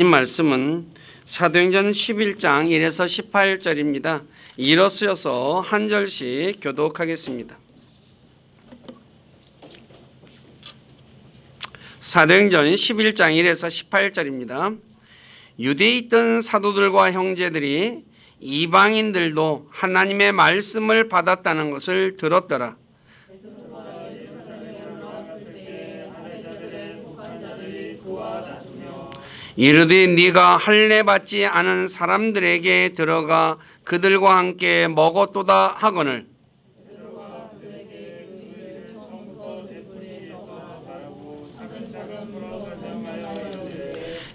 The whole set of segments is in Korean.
이 말씀은 사도행전 11장 1에서 18절입니다. 일어서서 한 절씩 교독하겠습니다. 사도행전 11장 1에서 18절입니다. 유대에 있던 사도들과 형제들이 이방인들도 하나님의 말씀을 받았다는 것을 들었더라. 이르되 네가 할례 받지 않은 사람들에게 들어가 그들과 함께 먹었도다 하거늘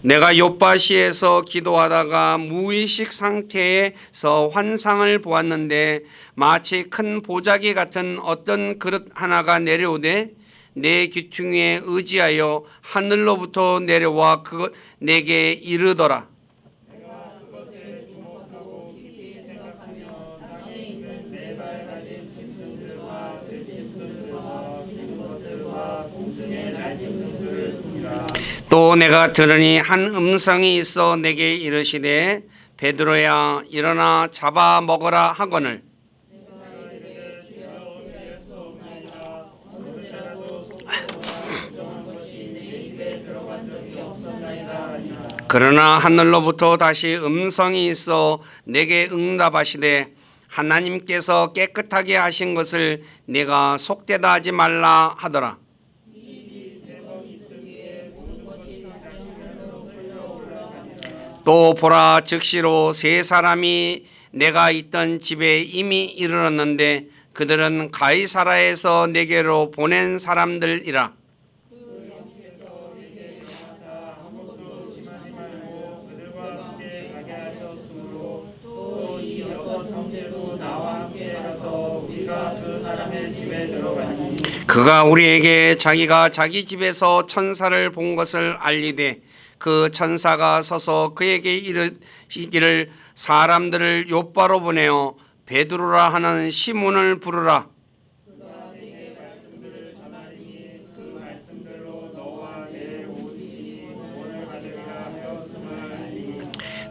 내가 요빠시에서 기도하다가 무의식 상태에서 환상을 보았는데 마치 큰 보자기 같은 어떤 그릇 하나가 내려오되 내 귀퉁이에 의지하여 하늘로부터 내려와 그것 내게 이르더라. 내가 그것에 주목하고 깊이 생각하며 땅에 있는 네 발 가진 짐승들과 들짐승들과 기는 것들과 공중에 날 짐승들을 보니라. 또 내가 들으니 한 음성이 있어 내게 이르시되 베드로야 일어나 잡아 먹으라 하거늘 그러나 하늘로부터 다시 음성이 있어 내게 응답하시되 하나님께서 깨끗하게 하신 것을 내가 속되다 하지 말라 하더라. 또 보라 즉시로 세 사람이 내가 있던 집에 이미 이르렀는데 그들은 가이사라에서 내게로 보낸 사람들이라. 그가 우리에게 자기가 자기 집에서 천사를 본 것을 알리되 그 천사가 서서 그에게 이르시기를 사람들을 요바로 보내어 베드로라 하는 시몬을 부르라.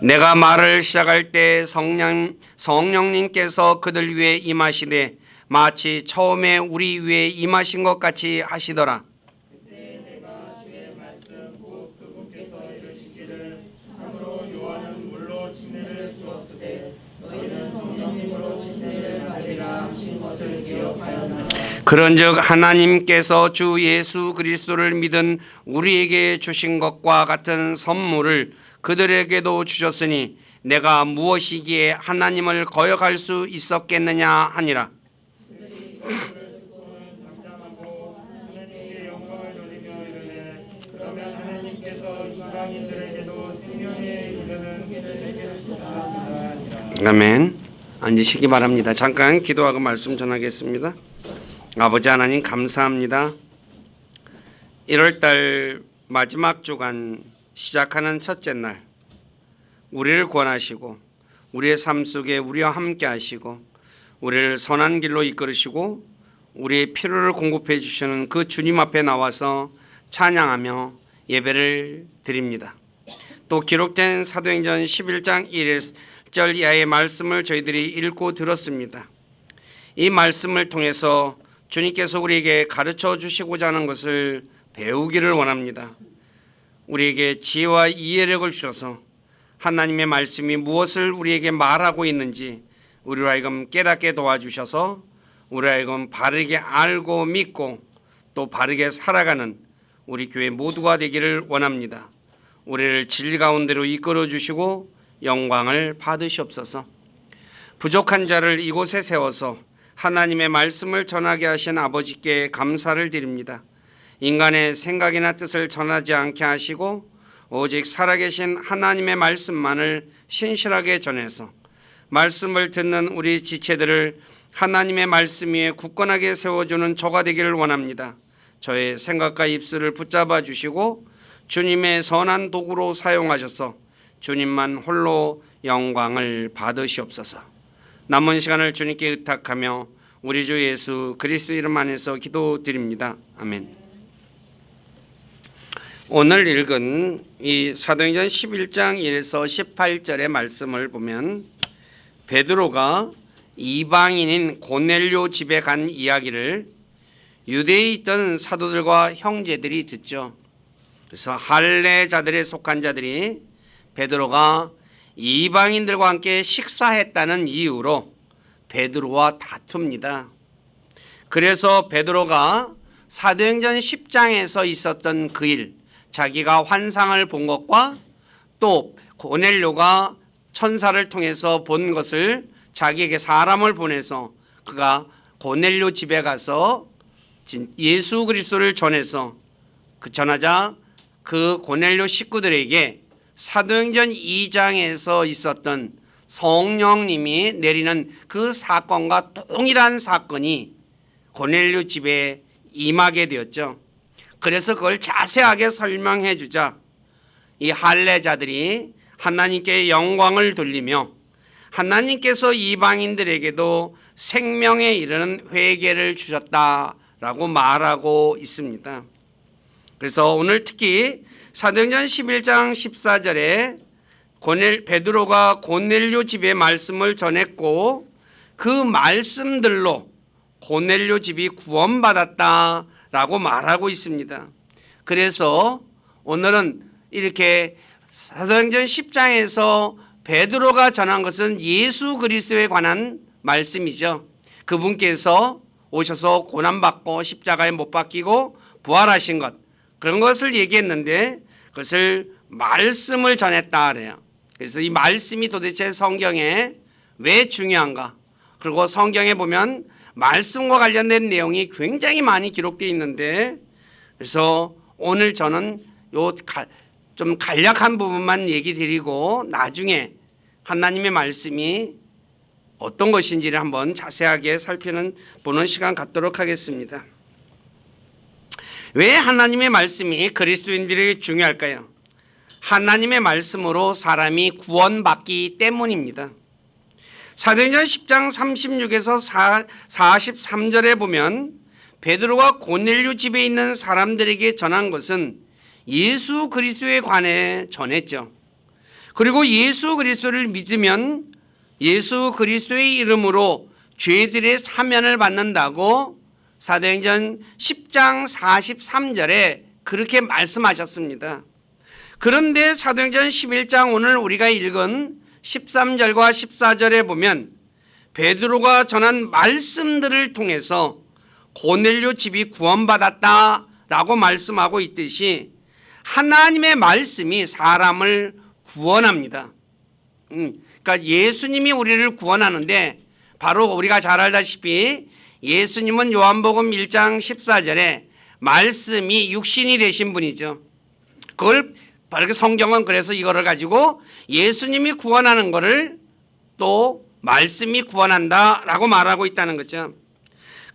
내가 말을 시작할 때 성령님께서 그들 위에 임하시되 마치 처음에 우리 위에 임하신 것 같이 하시더라. 그때 내가 주의 말씀 곧 그분께서 이르시기를 참으로 요한은 물로 침례를 주었으되 너희는 성령님으로 침례를 받으리라 하신 것을 기억하였나라. 그런즉 하나님께서 주 예수 그리스도를 믿은 우리에게 주신 것과 같은 선물을 그들에게도 주셨으니 내가 무엇이기에 하나님을 거역할 수 있었겠느냐 하니라. 아멘. 앉으시기 바랍니다. 잠깐 기도하고 말씀 전하겠습니다. 아버지 하나님 감사합니다. 1월달 마지막 주간 시작하는 첫째 날 우리를 구원하시고 우리의 삶 속에 우리와 함께 하시고 우리를 선한 길로 이끌으시고 우리의 필요를 공급해 주시는 그 주님 앞에 나와서 찬양하며 예배를 드립니다. 또 기록된 사도행전 11장 1절 이하의 말씀을 저희들이 읽고 들었습니다. 이 말씀을 통해서 주님께서 우리에게 가르쳐 주시고자 하는 것을 배우기를 원합니다. 우리에게 지혜와 이해력을 주셔서 하나님의 말씀이 무엇을 우리에게 말하고 있는지 우리로 하여금 깨닫게 도와주셔서 우리로 하여금 바르게 알고 믿고 또 바르게 살아가는 우리 교회 모두가 되기를 원합니다. 우리를 진리 가운데로 이끌어 주시고 영광을 받으시옵소서. 부족한 자를 이곳에 세워서 하나님의 말씀을 전하게 하신 아버지께 감사를 드립니다. 인간의 생각이나 뜻을 전하지 않게 하시고 오직 살아계신 하나님의 말씀만을 신실하게 전해서 말씀을 듣는 우리 지체들을 하나님의 말씀 위에 굳건하게 세워주는 저가 되기를 원합니다. 저의 생각과 입술을 붙잡아 주시고 주님의 선한 도구로 사용하셔서 주님만 홀로 영광을 받으시옵소서. 남은 시간을 주님께 의탁하며 우리 주 예수 그리스도 이름 안에서 기도드립니다. 아멘. 오늘 읽은 이 사도행전 11장 1에서 18절의 말씀을 보면 베드로가 이방인인 고넬료 집에 간 이야기를 유대에 있던 사도들과 형제들이 듣죠. 그래서 할례자들에 속한 자들이 베드로가 이방인들과 함께 식사했다는 이유로 베드로와 다툽니다. 그래서 베드로가 사도행전 10장에서 있었던 그 일, 자기가 환상을 본 것과 또 고넬료가 천사를 통해서 본 것을 자기에게 사람을 보내서 그가 고넬료 집에 가서 예수 그리스도를 전해서 전하자 그 고넬료 식구들에게 사도행전 2장에서 있었던 성령님이 내리는 그 사건과 동일한 사건이 고넬료 집에 임하게 되었죠. 그래서 그걸 자세하게 설명해 주자 이 할례자들이 하나님께 영광을 돌리며 하나님께서 이방인들에게도 생명에 이르는 회개를 주셨다라고 말하고 있습니다. 그래서 오늘 특히 사도행전 11장 14절에 베드로가 고넬료 집에 말씀을 전했고 그 말씀들로 고넬료 집이 구원받았다라고 말하고 있습니다. 그래서 오늘은 이렇게 사도행전 10장에서 베드로가 전한 것은 예수 그리스도에 관한 말씀이죠. 그분께서 오셔서 고난받고 십자가에 못 박히고 부활하신 것, 그런 것을 얘기했는데 그것을 말씀을 전했다 그래요. 그래서 이 말씀이 도대체 성경에 왜 중요한가? 그리고 성경에 보면 말씀과 관련된 내용이 굉장히 많이 기록되어 있는데, 그래서 오늘 저는 좀 간략한 부분만 얘기 드리고 나중에 하나님의 말씀이 어떤 것인지를 한번 자세하게 보는 시간 갖도록 하겠습니다. 왜 하나님의 말씀이 그리스도인들에게 중요할까요? 하나님의 말씀으로 사람이 구원받기 때문입니다. 사도행전 10장 36에서 43절에 보면 베드로가 고넬료 집에 있는 사람들에게 전한 것은 예수 그리스도에 관해 전했죠. 그리고 예수 그리스도를 믿으면 예수 그리스도의 이름으로 죄들의 사면을 받는다고 사도행전 10장 43절에 그렇게 말씀하셨습니다. 그런데 사도행전 11장 오늘 우리가 읽은 13절과 14절에 보면 베드로가 전한 말씀들을 통해서 고넬료 집이 구원받았다라고 말씀하고 있듯이 하나님의 말씀이 사람을 구원합니다. 그러니까 예수님이 우리를 구원하는데 바로 우리가 잘 알다시피 예수님은 요한복음 1장 14절에 말씀이 육신이 되신 분이죠. 그걸 바로 성경은 그래서 이거를 가지고 예수님이 구원하는 것을 또 말씀이 구원한다라고 말하고 있다는 거죠.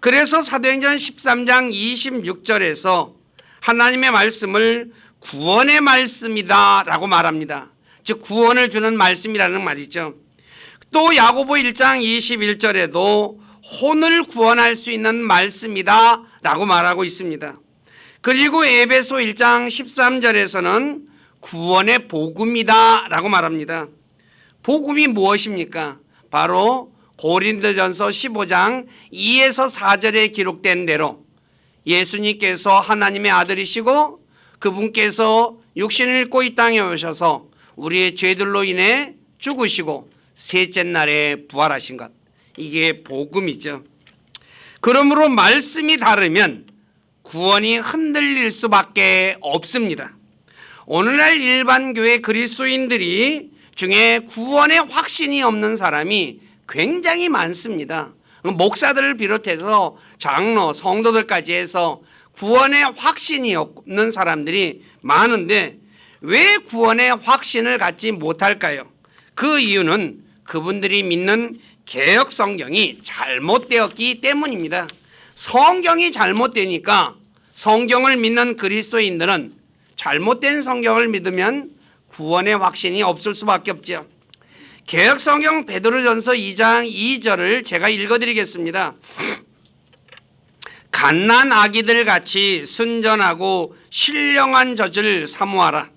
그래서 사도행전 13장 26절에서 하나님의 말씀을 구원의 말씀이다라고 말합니다. 즉 구원을 주는 말씀이라는 말이죠. 또 야고보 1장 21절에도 혼을 구원할 수 있는 말씀이다라고 말하고 있습니다. 그리고 에베소 1장 13절에서는 구원의 복음이다라고 말합니다. 복음이 무엇입니까? 바로 고린도전서 15장 2에서 4절에 기록된 대로 예수님께서 하나님의 아들이시고 그분께서 육신을 입고 이 땅에 오셔서 우리의 죄들로 인해 죽으시고 셋째 날에 부활하신 것, 이게 복음이죠. 그러므로 말씀이 다르면 구원이 흔들릴 수밖에 없습니다. 오늘날 일반 교회 그리스도인들이 중에 구원의 확신이 없는 사람이 굉장히 많습니다. 목사들을 비롯해서 장로, 성도들까지 해서 구원의 확신이 없는 사람들이 많은데 왜 구원의 확신을 갖지 못할까요? 그 이유는 그분들이 믿는 개역 성경이 잘못되었기 때문입니다. 성경이 잘못되니까 성경을 믿는 그리스도인들은 잘못된 성경을 믿으면 구원의 확신이 없을 수밖에 없죠. 개역성경 베드로전서 2장 2절을 제가 읽어드리겠습니다. 갓난 아기들 같이 순전하고 신령한 젖을 사모하라.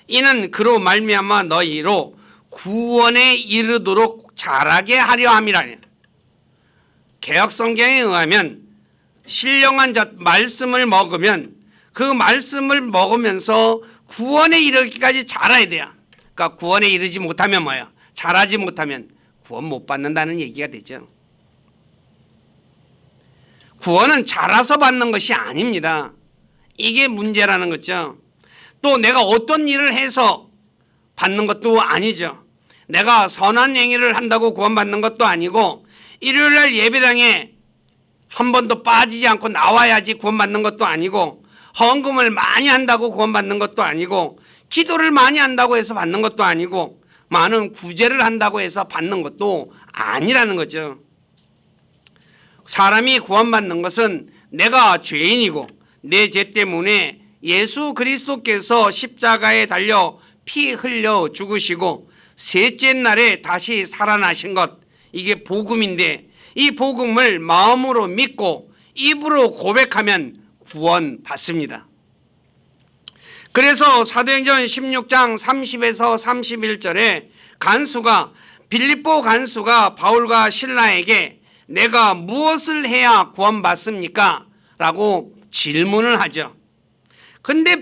이는 그로 말미암아 너희로 구원에 이르도록 자라게 하려 함이라. 개역성경에 의하면 신령한 젖 말씀을 먹으면 그 말씀을 먹으면서 구원에 이르기까지 자라야 돼요. 그러니까 구원에 이르지 못하면 뭐예요? 자라지 못하면 구원 못 받는다는 얘기가 되죠. 구원은 자라서 받는 것이 아닙니다. 이게 문제라는 거죠. 또 내가 어떤 일을 해서 받는 것도 아니죠. 내가 선한 행위를 한다고 구원받는 것도 아니고 일요일날 예배당에 한 번도 빠지지 않고 나와야지 구원받는 것도 아니고 헌금을 많이 한다고 구원받는 것도 아니고 기도를 많이 한다고 해서 받는 것도 아니고 많은 구제를 한다고 해서 받는 것도 아니라는 거죠. 사람이 구원받는 것은 내가 죄인이고 내 죄 때문에 예수 그리스도께서 십자가에 달려 피 흘려 죽으시고 셋째 날에 다시 살아나신 것, 이게 복음인데 이 복음을 마음으로 믿고 입으로 고백하면 구원받습니다. 그래서 사도행전 16장 30에서 31절에 빌립보 간수가 바울과 실라에게 내가 무엇을 해야 구원받습니까? 라고 질문을 하죠. 근데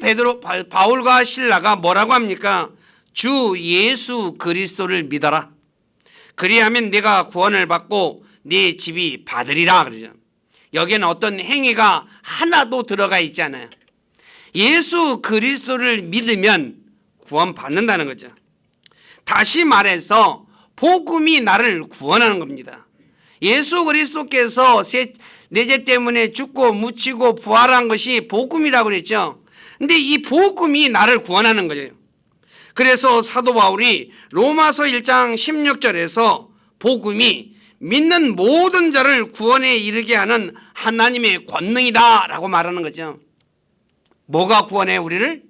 바울과 실라가 뭐라고 합니까? 주 예수 그리스도를 믿어라. 그리하면 네가 구원을 받고 네 집이 받으리라 그러죠. 여기에는 어떤 행위가 하나도 들어가 있지 않아요. 예수 그리스도를 믿으면 구원받는다는 거죠. 다시 말해서 복음이 나를 구원하는 겁니다. 예수 그리스도께서 내 죄 때문에 죽고 묻히고 부활한 것이 복음이라고 그랬죠. 근데 이 복음이 나를 구원하는 거예요. 그래서 사도 바울이 로마서 1장 16절에서 복음이 믿는 모든 자를 구원에 이르게 하는 하나님의 권능이다 라고 말하는 거죠. 뭐가 구원해 우리를?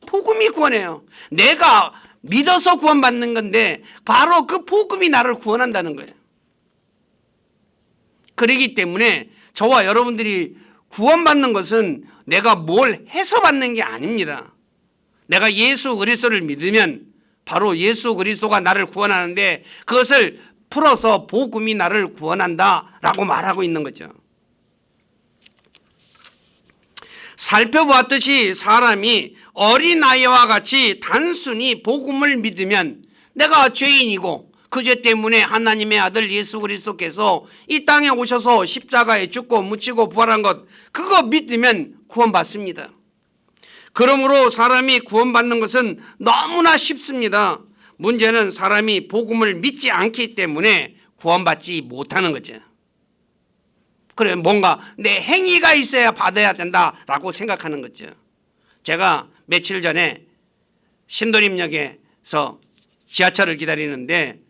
복음이 구원해요. 내가 믿어서 구원받는 건데 바로 그 복음이 나를 구원한다는 거예요. 그렇기 때문에 저와 여러분들이 구원받는 것은 내가 뭘 해서 받는 게 아닙니다. 내가 예수 그리스도를 믿으면 바로 예수 그리스도가 나를 구원하는데 그것을 풀어서 복음이 나를 구원한다라고 말하고 있는 거죠. 살펴보았듯이 사람이 어린아이와 같이 단순히 복음을 믿으면 내가 죄인이고 그 죄 때문에 하나님의 아들 예수 그리스도께서 이 땅에 오셔서 십자가에 죽고 묻히고 부활한 것, 그거 믿으면 구원받습니다. 그러므로 사람이 구원받는 것은 너무나 쉽습니다. 문제는 사람이 복음을 믿지 않기 때문에 구원받지 못하는 거죠. 그래, 뭔가 내 행위가 있어야 받아야 된다라고 생각하는 거죠. 제가 며칠 전에 신도림역에서 지하철을 기다리는데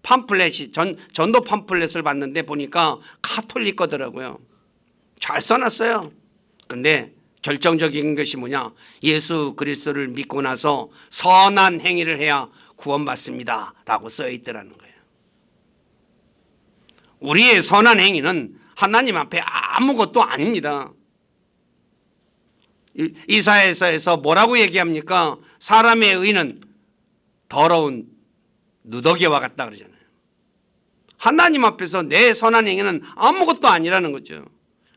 팜플렛이 전도 팜플렛을 봤는데 보니까 가톨릭 거더라고요. 잘 써놨어요. 근데 결정적인 것이 뭐냐? 예수 그리스도를 믿고 나서 선한 행위를 해야 구원받습니다 라고 써 있더라는 거예요. 우리의 선한 행위는 하나님 앞에 아무것도 아닙니다. 이사야서에서 뭐라고 얘기합니까? 사람의 의는 더러운 누더기와 같다 그러잖아요. 하나님 앞에서 내 선한 행위는 아무것도 아니라는 거죠.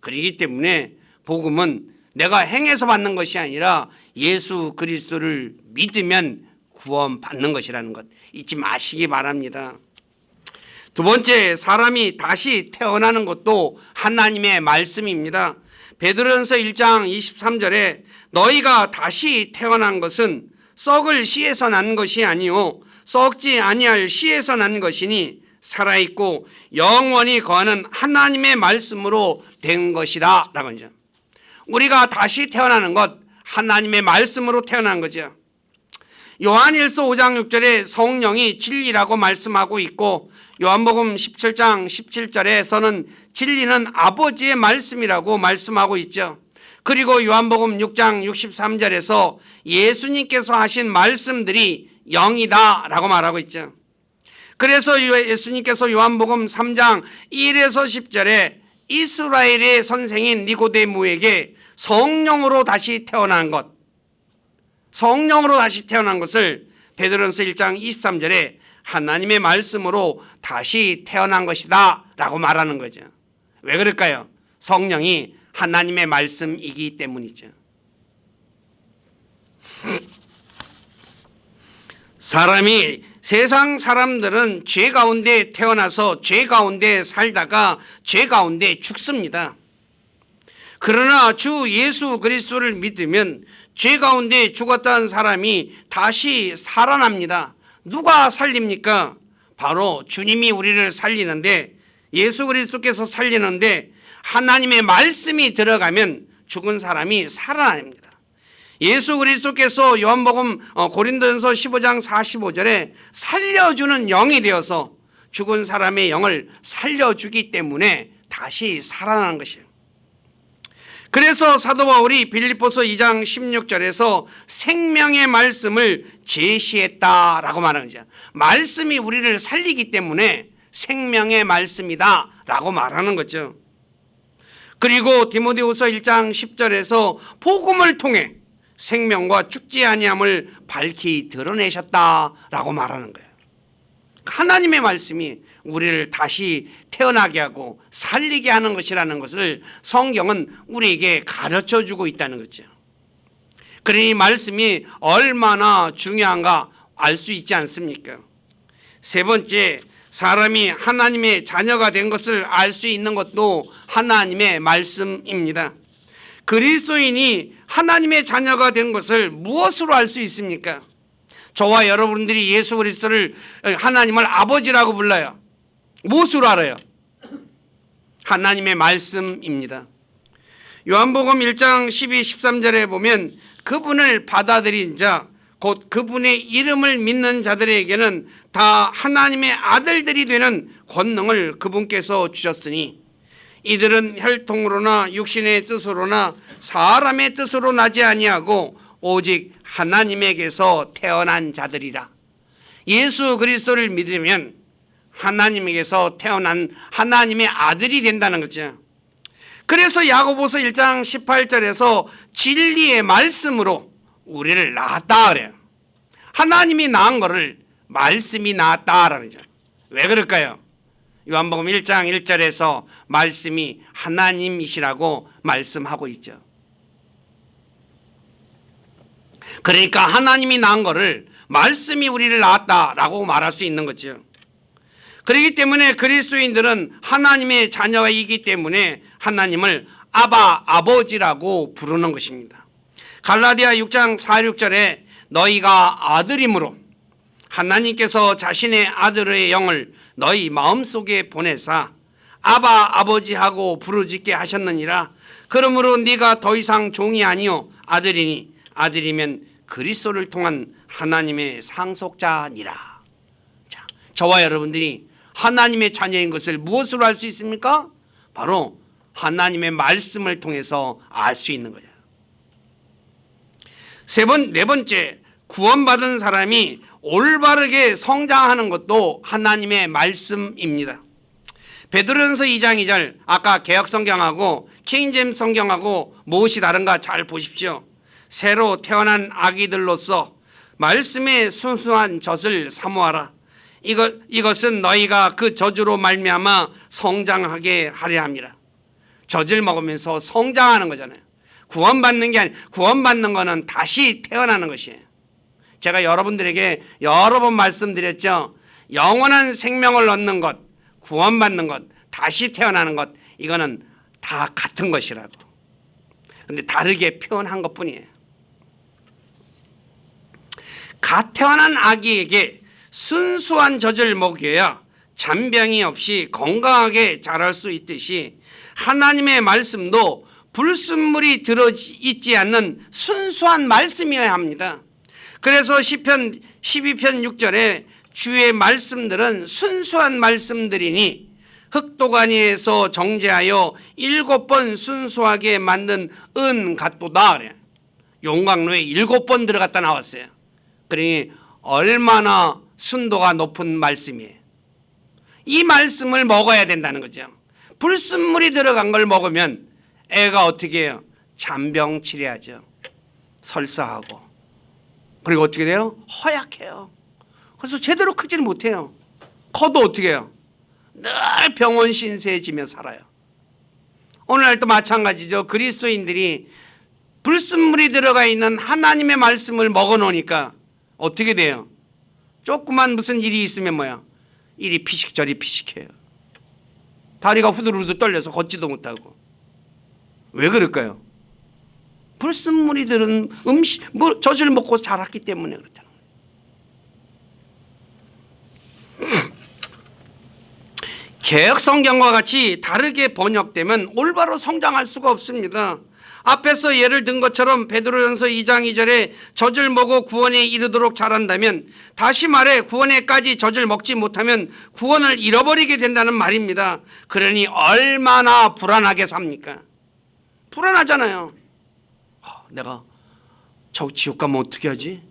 그렇기 때문에 복음은 내가 행해서 받는 것이 아니라 예수 그리스도를 믿으면 구원받는 것이라는 것 잊지 마시기 바랍니다. 두 번째, 사람이 다시 태어나는 것도 하나님의 말씀입니다. 베드로전서 1장 23절에 너희가 다시 태어난 것은 썩을 씨에서 난 것이 아니요 썩지 아니할 씨에서 난 것이니 살아있고 영원히 거하는 하나님의 말씀으로 된 것이다 라고 하죠. 우리가 다시 태어나는 것 하나님의 말씀으로 태어난 거죠. 요한일서 5장 6절에 성령이 진리라고 말씀하고 있고 요한복음 17장 17절에서는 진리는 아버지의 말씀이라고 말씀하고 있죠. 그리고 요한복음 6장 63절에서 예수님께서 하신 말씀들이 영이다 라고 말하고 있죠. 그래서 예수님께서 요한복음 3장 1에서 10절에 이스라엘의 선생인 니고데모에게 성령으로 다시 태어난 것, 성령으로 다시 태어난 것을 베드로전서 1장 23절에 하나님의 말씀으로 다시 태어난 것이다 라고 말하는 거죠. 왜 그럴까요? 성령이 하나님의 말씀이기 때문이죠. 세상 사람들은 죄 가운데 태어나서 죄 가운데 살다가 죄 가운데 죽습니다. 그러나 주 예수 그리스도를 믿으면 죄 가운데 죽었던 사람이 다시 살아납니다. 누가 살립니까? 바로 주님이 우리를 살리는데, 예수 그리스도께서 살리는데 하나님의 말씀이 들어가면 죽은 사람이 살아납니다. 예수 그리스도께서 요한복음 고린도전서 15장 45절에 살려주는 영이 되어서 죽은 사람의 영을 살려주기 때문에 다시 살아나는 것이에요. 그래서 사도 바울이 빌립보서 2장 16절에서 생명의 말씀을 제시했다라고 말하는 거죠. 말씀이 우리를 살리기 때문에 생명의 말씀이다라고 말하는 거죠. 그리고 디모데후서 1장 10절에서 복음을 통해 생명과 죽지 아니함을 밝히 드러내셨다라고 말하는 거예요. 하나님의 말씀이 우리를 다시 태어나게 하고 살리게 하는 것이라는 것을 성경은 우리에게 가르쳐주고 있다는 거죠. 그러니 말씀이 얼마나 중요한가 알 수 있지 않습니까? 세 번째, 사람이 하나님의 자녀가 된 것을 알 수 있는 것도 하나님의 말씀입니다. 그리스도인이 하나님의 자녀가 된 것을 무엇으로 알 수 있습니까? 저와 여러분들이 예수 그리스도를 하나님을 아버지라고 불러요. 무엇으로 알아요? 하나님의 말씀입니다. 요한복음 1장 12, 13절에 보면 그분을 받아들인 자, 곧 그분의 이름을 믿는 자들에게는 다 하나님의 아들들이 되는 권능을 그분께서 주셨으니 이들은 혈통으로나 육신의 뜻으로나 사람의 뜻으로 나지 아니하고 오직 하나님에게서 태어난 자들이라. 예수 그리스도를 믿으면 하나님에게서 태어난 하나님의 아들이 된다는 거죠. 그래서 야고보서 1장 18절에서 진리의 말씀으로 우리를 낳았다 그래요. 하나님이 낳은 거를 말씀이 낳았다라는 거죠. 왜 그럴까요? 요한복음 1장 1절에서 말씀이 하나님이시라고 말씀하고 있죠. 그러니까 하나님이 낳은 거를 말씀이 우리를 낳았다라고 말할 수 있는 거죠. 그렇기 때문에 그리스도인들은 하나님의 자녀이기 때문에 하나님을 아바, 아버지라고 부르는 것입니다. 갈라디아 6장 4, 6절에 너희가 아들이므로 하나님께서 자신의 아들의 영을 너희 마음속에 보내사 아바, 아버지하고 부르짖게 하셨느니라. 그러므로 네가 더 이상 종이 아니요 아들이니 아들이면 그리스도를 통한 하나님의 상속자니라. 자, 저와 여러분들이 하나님의 자녀인 것을 무엇으로 알 수 있습니까? 바로 하나님의 말씀을 통해서 알 수 있는 거예요. 네 번째, 구원받은 사람이 올바르게 성장하는 것도 하나님의 말씀입니다. 베드로전서 2장 2절, 아까 개역성경하고 킹제임스 성경하고 무엇이 다른가 잘 보십시오. 새로 태어난 아기들로서 말씀의 순수한 젖을 사모하라. 이것은 너희가 그 젖으로 말미암아 성장하게 하려 함이라. 젖을 먹으면서 성장하는 거잖아요. 구원받는 게 아니라 구원받는 거는 다시 태어나는 것이에요. 제가 여러분들에게 여러 번 말씀드렸죠. 영원한 생명을 얻는 것, 구원받는 것, 다시 태어나는 것, 이거는 다 같은 것이라고. 그런데 다르게 표현한 것뿐이에요. 갓 태어난 아기에게 순수한 젖을 먹여야 잔병이 없이 건강하게 자랄 수 있듯이 하나님의 말씀도 불순물이 들어있지 않는 순수한 말씀이어야 합니다. 그래서 시편 12편 6절에 주의 말씀들은 순수한 말씀들이니 흑도가니에서 정제하여 7번 순수하게 만든 은 같도다. 용광로에 7번 들어갔다 나왔어요. 그러니 얼마나 순도가 높은 말씀이에요. 이 말씀을 먹어야 된다는 거죠. 불순물이 들어간 걸 먹으면 애가 어떻게 해요? 잔병치레하죠. 설사하고. 그리고 어떻게 돼요? 허약해요. 그래서 제대로 크지는 못해요. 커도 어떻게 해요? 늘 병원 신세지며 살아요. 오늘날도 마찬가지죠. 그리스도인들이 불순물이 들어가 있는 하나님의 말씀을 먹어놓으니까 어떻게 돼요? 조그만 무슨 일이 있으면 뭐야? 이리 피식 저리 피식해요. 다리가 후들후들 떨려서 걷지도 못하고. 왜 그럴까요? 불순물이 들은 음식, 젖을 먹고 자랐기 때문에 그렇잖아요. 개역 성경과 같이 다르게 번역되면 올바로 성장할 수가 없습니다. 앞에서 예를 든 것처럼 베드로전서 2장 2절에 젖을 먹어 구원에 이르도록 자란다면, 다시 말해 구원에까지 젖을 먹지 못하면 구원을 잃어버리게 된다는 말입니다. 그러니 얼마나 불안하게 삽니까? 불안하잖아요. 내가 저 지옥 가면 어떻게 하지?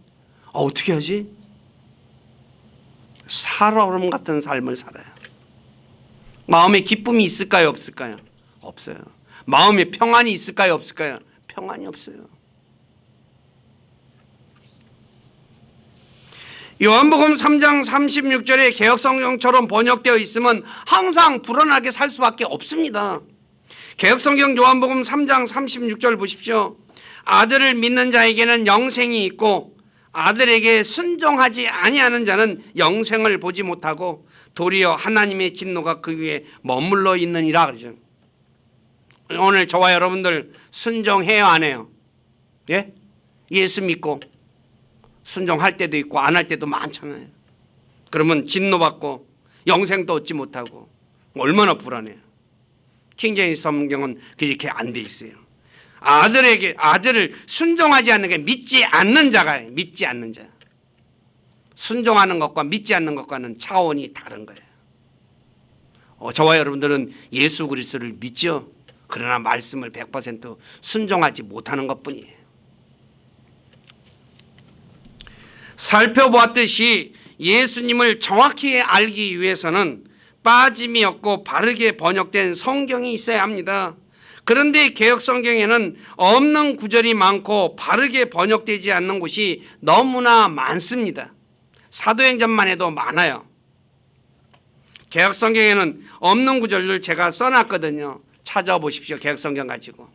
어떻게 하지? 살얼음 같은 삶을 살아요. 마음에 기쁨이 있을까요? 없을까요? 없어요. 마음에 평안이 있을까요? 없을까요? 평안이 없어요. 요한복음 3장 36절에 개역성경처럼 번역되어 있으면 항상 불안하게 살 수밖에 없습니다. 개역성경 요한복음 3장 36절 보십시오. 아들을 믿는 자에게는 영생이 있고 아들에게 순종하지 아니하는 자는 영생을 보지 못하고 도리어 하나님의 진노가 그 위에 머물러 있느니라 그러죠. 오늘 저와 여러분들 순종해요, 안 해요? 예? 예수 믿고 순종할 때도 있고 안 할 때도 많잖아요. 그러면 진노받고 영생도 얻지 못하고 얼마나 불안해요. 킹제임스 성경은 그렇게 안 돼 있어요. 아들을 순종하지 않는 게 믿지 않는 자가, 믿지 않는 자. 순종하는 것과 믿지 않는 것과는 차원이 다른 거예요. 저와 여러분들은 예수 그리스도를 믿죠. 그러나 말씀을 100% 순종하지 못하는 것뿐이에요. 살펴보았듯이 예수님을 정확히 알기 위해서는 빠짐이 없고 바르게 번역된 성경이 있어야 합니다. 그런데 개역성경에는 없는 구절이 많고 바르게 번역되지 않는 곳이 너무나 많습니다. 사도행전만 해도 많아요. 개역성경에는 없는 구절을 제가 써놨거든요. 찾아보십시오. 개역성경 가지고.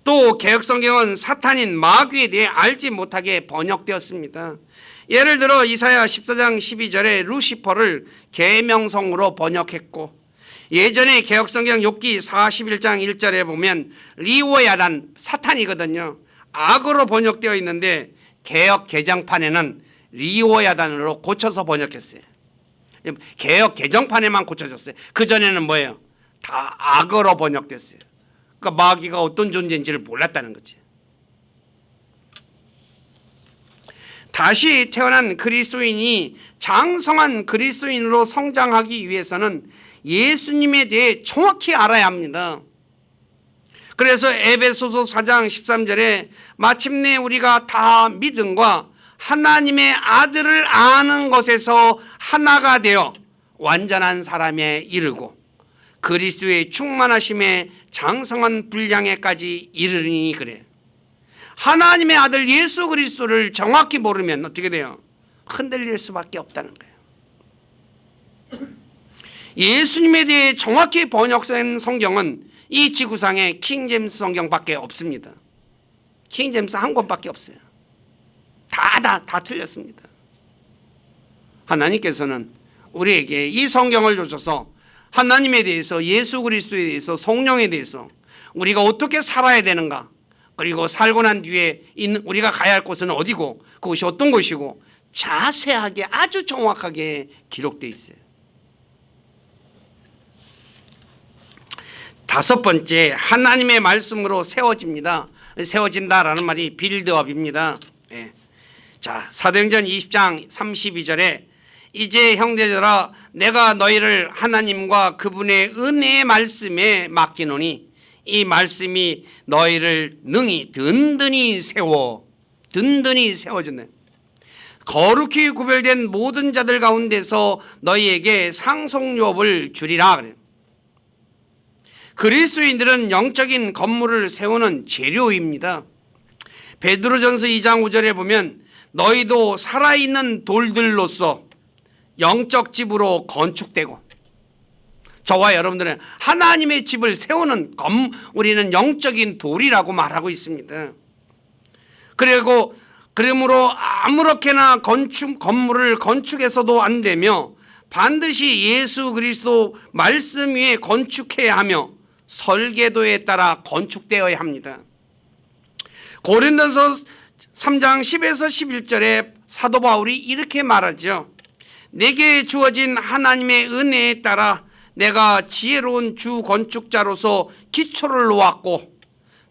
또 개역성경은 사탄인 마귀에 대해 알지 못하게 번역되었습니다. 예를 들어 이사야 14장 12절에 루시퍼를 계명성으로 번역했고, 예전에 개역성경 욥기 41장 1절에 보면 리오야란 사탄이거든요. 악으로 번역되어 있는데 개역 개정판에는 리오야단으로 고쳐서 번역했어요. 개역 개정판에만 고쳐졌어요. 그전에는 뭐예요? 다 악어로 번역됐어요. 그러니까 마귀가 어떤 존재인지를 몰랐다는 거지. 다시 태어난 그리스도인이 장성한 그리스도인으로 성장하기 위해서는 예수님에 대해 정확히 알아야 합니다. 그래서 에베소서 4장 13절에 마침내 우리가 다 믿음과 하나님의 아들을 아는 것에서 하나가 되어 완전한 사람에 이르고 그리스도의 충만하심에 장성한 분량에까지 이르니 그래. 하나님의 아들 예수 그리스도를 정확히 모르면 어떻게 돼요? 흔들릴 수밖에 없다는 거예요. 예수님에 대해 정확히 번역된 성경은 이 지구상에 킹제임스 성경밖에 없습니다. 킹제임스 한 권밖에 없어요. 다 틀렸습니다. 하나님께서는 우리에게 이 성경을 주셔서 하나님에 대해서, 예수 그리스도에 대해서, 성령에 대해서 우리가 어떻게 살아야 되는가, 그리고 살고 난 뒤에 우리가 가야 할 곳은 어디고 그것이 어떤 곳이고 자세하게 아주 정확하게 기록되어 있어요. 다섯 번째, 하나님의 말씀으로 세워집니다. 세워진다라는 말이 빌드업입니다. 예. 자, 사도행전 20장 32절에 이제 형제들아 내가 너희를 하나님과 그분의 은혜의 말씀에 맡기노니 이 말씀이 너희를 능히 든든히 세워주네. 거룩히 구별된 모든 자들 가운데서 너희에게 상속유업을 주리라 그래요. 그리스도인들은 영적인 건물을 세우는 재료입니다. 베드로전서 2장 5절에 보면 너희도 살아있는 돌들로서 영적 집으로 건축되고, 저와 여러분들은 하나님의 집을 세우는 우리는 영적인 돌이라고 말하고 있습니다. 그러므로 아무렇게나 건물을 건축해서도 안 되며 반드시 예수 그리스도 말씀 위에 건축해야 하며 설계도에 따라 건축되어야 합니다. 고린도서 3장 10에서 11절에 사도 바울이 이렇게 말하죠. 내게 주어진 하나님의 은혜에 따라 내가 지혜로운 주 건축자로서 기초를 놓았고